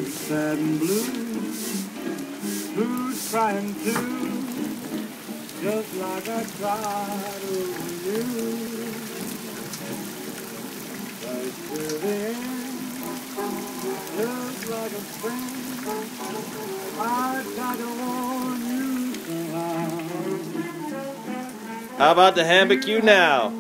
sad and blue, who's crying too, just like I cried over you. Right to the end, just like a friend, I tried to warn you somehow. How about the Hammock You Now?